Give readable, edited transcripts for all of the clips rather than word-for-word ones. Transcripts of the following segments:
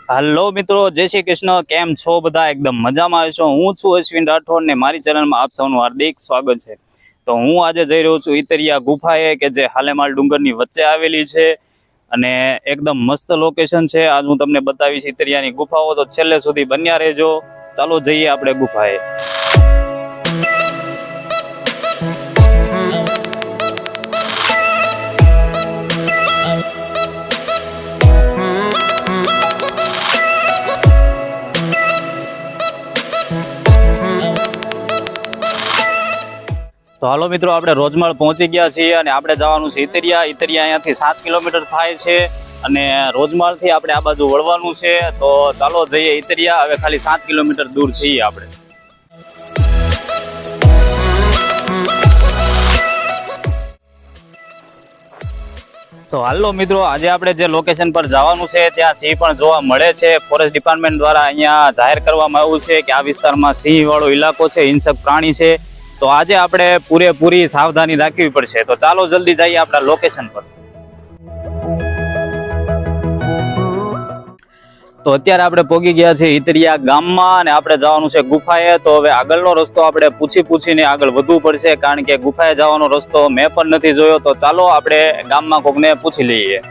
Hello मित्रों, जय श्री कृष्ण। केम छो बधा? एकदम मजामां हशो। हूँ छुं अश्विन राठौड़ ने मारी चैनल में आप सौનું हार्दिक स्वागत है। तो हूँ आज जई रह्यो छुं ઈતરિયા गुफाए के जे हालेमाल डूंगरनी वच्चे आवेली छे अने एकदम मस्त लोकेशन छे। आज हूँ तमने बतावीश ઈતરિયાની गुफाओ, तो छेल्ले सुधी बन्या रहेजो। चालो जईए आपणे गुफाए। तो हालो मित्रों, आपणे रोजमाळ पहोंची गया छीए अने आपणे जवानुं छे ઈતરિયા। ઈતરિયા અહીંયાથી 7 किलोमीटर थाय छे अने रोजमाळथी आपणे आ बाजू वळवानुं छे। तो चालो जईए ઈતરિયા। हवे खाली 7 किलोमीटर दूर छीए आपणे। तो हालो मित्रों, आज आपणे जे लोकेशन पर जवानुं छे त्यां सिंह पण जोवा मळे छे। फॉरेस्ट डिपार्टमेंट द्वारा अहींया जाहेर करवामां आव्युं छे के आ विस्तारमां सिंह वाळो इलाको छे, हिंसक प्राणी छे। तो आज आपणे पूरेपूरी सावधानी राखवी पड़शे। तो चालो जल्दी जाइए आपणा लोकेशन पर। तो अत्यारे आपणे पोगी गया छे ઈતરિયા गाममां अने आपणे जवानुं छे गुफाए। तो हवे आगळनो रस्तो आपणे पूछीने आगळ वधवुं पड़शे, कारण के गुफाए जवानो रस्तो मैं पण नथी जोयो। तो चालो आपणे गाममां कोकने पूछी लईए।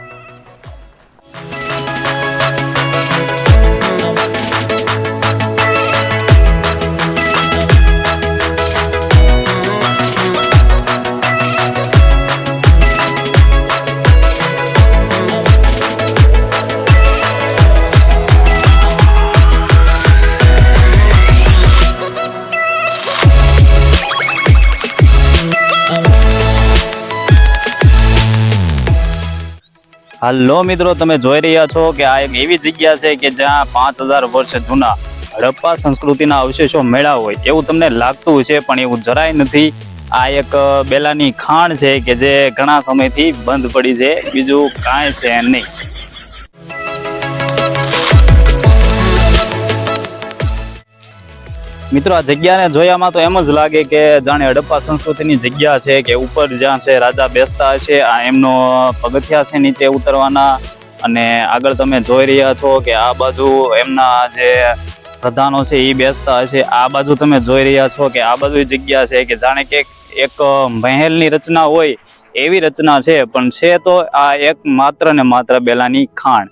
हेलो मित्रों, तमे जोई रह्या छो के आ एक एवी जग्या छे के ज्यां 5000 वर्ष जूना हड़प्पा संस्कृतिना अवशेषो मेळ्या होय एवुं तमने लागतुं छे, पण एवुं જરાય નથી। आ एक बेलानी खाण छे के जे घणा समयथी बंध पड़ी छे, बीजुं कांई छे नहीं। मित्रों, आ जग्याने जोयामां तो एम ज लागे के जाणे हड़प्पा संस्कृतिनी जग्या छे के ऊपर ज्यां छे राजा बेसता हशे। आ एमनो पगथिया छे नीचे उतरवाना। अने आगळ तमे जोई रह्या छो के आ बाजू एमना जे प्रधानो छे ई बेसता हशे। आ बाजू तमे जोई रह्या छो के आ बाजू जग्या छे के जाणे के एक महेलनी रचना होय एवी रचना छे, पण छे तो आ एक मात्र ने मात्र बेलानी खाण।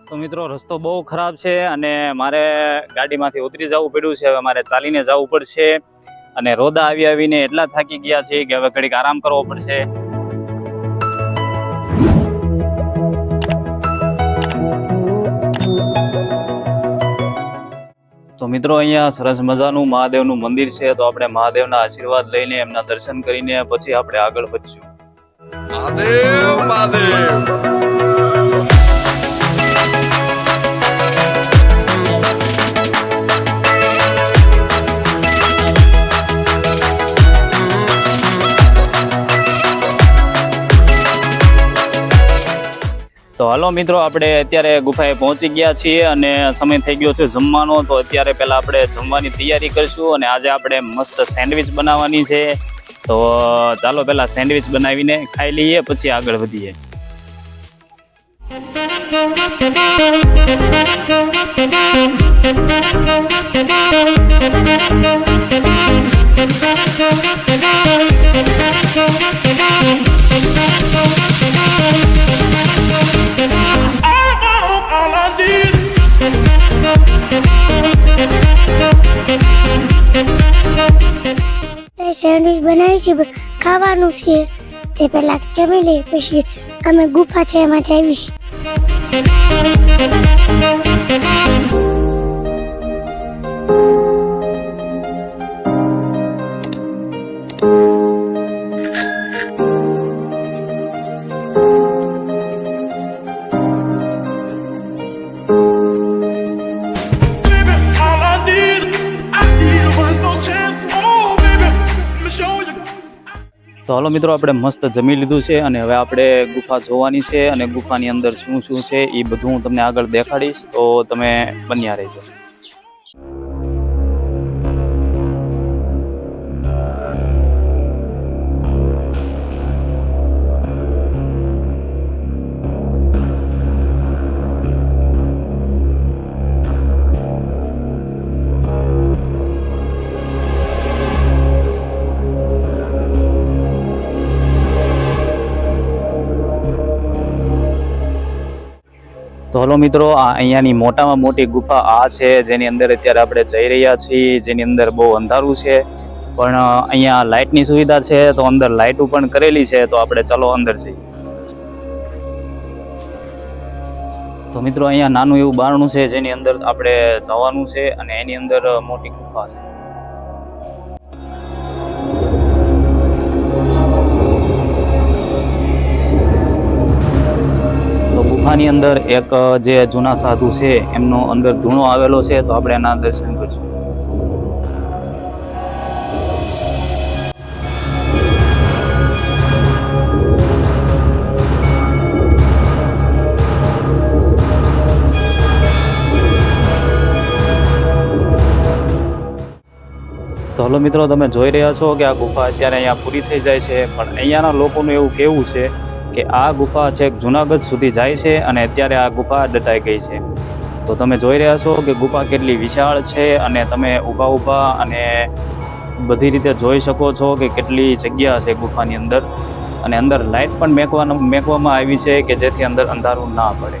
तो मित्रों, रस्तो बहु खराब छे अने मारे गाडीमांथी उतरी जवुं पड्युं छे। हवे मारे चालीने जवुं पड़शे अने रोदा आवी आवीने एटला थाकी गया छे के हवे घडीक आराम करवो पड़शे। तो मित्रों, अहींया सरस मजानुं महादेवनुं मंदिर छे। तो आपणे महादेवना आशीर्वाद लईने एमना दर्शन करीने पछी आपणे आगळ વધશું। महादेव महादेव। तो हलो मित्रों, आपणे अत्यारे गुफाए पहोंची गया छीए अने समय थई गयो छे जमવાનો। तो अत्यारे पहेला आपणे जमवानी तैयारी करशुं अने आजे आपणे मस्त सेन्डविच बनाववानी छे। तो चालो पहेला सेन्डविच बनावीने खाई लईए, पछी आगळ वधीए। સેન્ડવિચ બનાવી છે, ખાવાનું છે તે પહેલા જમી લે, પછી અમે ગુફા છે એમાં જઈશું। तो हलो मित्रों, आपणे मस्त जमी लीधुं छे अने हवे आपणे गुफा जोवानी छे अने गुफानी अंदर शुं शुं छे ई बधुं हुं तमने आगळ देखाडीश। तो तमे बन्या रहेजो। તો હલો મિત્રો, આ અહીંયાની મોટામાં મોટી ગુફા આ છે, જેની અંદર અત્યારે આપણે જઈ રહ્યા છીએ, જેની અંદર બહુ અંધારું છે, પણ અહીંયા લાઇટની સુવિધા છે, તો અંદર લાઇટો પણ કરેલી છે. તો આપણે ચાલો અંદર જઈએ. તો મિત્રો, અહીંયા નાનું એવું બારણું છે, જેની અંદર આપણે જવાનું છે, અને એની અંદર મોટી ગુફા છે. તો ગુફાની અંદર એક જે જૂના સાધુ છે, એમનો અંદર ધૂણો આવેલો છે, તો આપણે એના દર્શન કરીશું. તો હલો મિત્રો, તમે જોઈ રહ્યા છો કે આ ગુફા અત્યારે અહીંયા પૂરી થઈ જાય છે, પણ અહીંયાના લોકોનું એવું કહેવું છે કે આ ગુફા છેક જુનાગઢ સુધી જાય છે, અને અત્યારે આ ગુફા દટાઈ ગઈ છે. તો તમે જોઈ રહ્યા છો કે ગુફા કેટલી વિશાળ છે, અને તમે ઊભા ઊભા અને બધી રીતે જોઈ શકો છો કે કેટલી જગ્યા છે ગુફાની અંદર, અને અંદર લાઇટ પણ મેકવામાં આવી છે કે જેથી અંદર અંધારું ના પડે.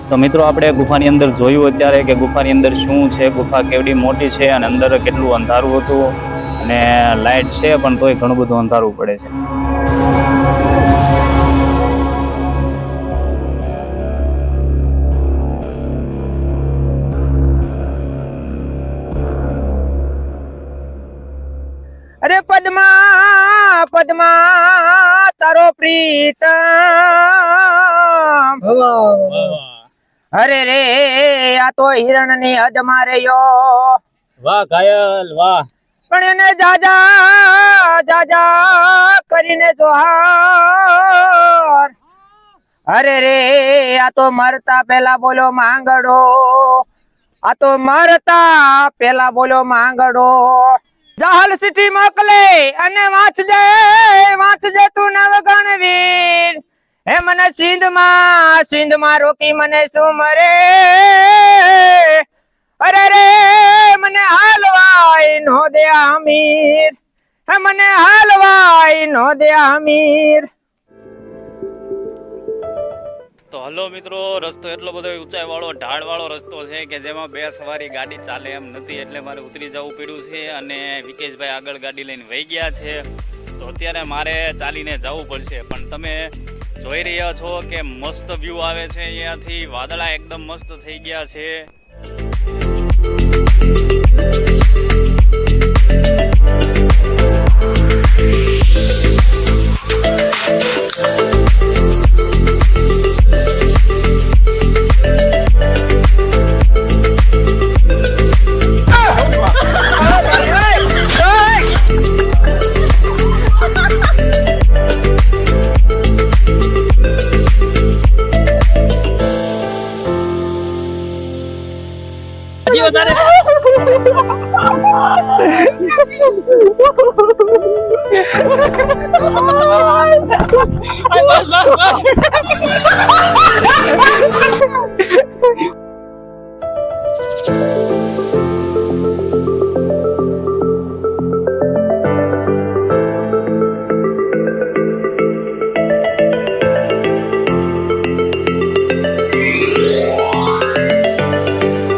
તો મિત્રો, આપણે ગુફાની અંદર જોયું અત્યારે કે ગુફાની અંદર શું છે, ગુફા કેવડી મોટી છે, અને અંદર કેટલું અંધારું હતું, અને લાઇટ છે પણ તોય ઘણું બધું અંધારું પડે છે. અરે પદ્મા પદ્મા તારો પ્રીતમ, અરે રે આ તો હિરણ ની હદ માર્યો. વાહ ઘાયલ, વાહ. પણ એને જાજા જાજા કરીને જોહાર. અરે રે આ તો મરતા પેલા બોલો માંગડો, આ તો મરતા પેલા બોલો માંગડો. જાહલ સિટી મોકલે અને વાંચજે તું નવગણવીર. હે મને સિંધમાં રોકી મને શું મરે. અરે રે મને હાલવાય નો દે અમીર, હે મને હાલવાય નો દે અમીર. તો હલો મિત્રો, રસ્તો એટલો બધો ઊંચાઈ વાળો ઢાળ વાળો રસ્તો છે કે જેમાં બે સવારી ગાડી ચાલે એમ નથી, એટલે મારે ઉતરી જવું પડ્યું છે, અને વિકેશભાઈ આગળ ગાડી લઈને વહી ગયા છે. તો અત્યારે મારે ચાલીને જવું પડશે, પણ તમે જોઈ રહ્યા છો કે મસ્ત વ્યૂ આવે છે અહીંયાથી. વાદળા એકદમ મસ્ત થઈ ગયા છે. બસ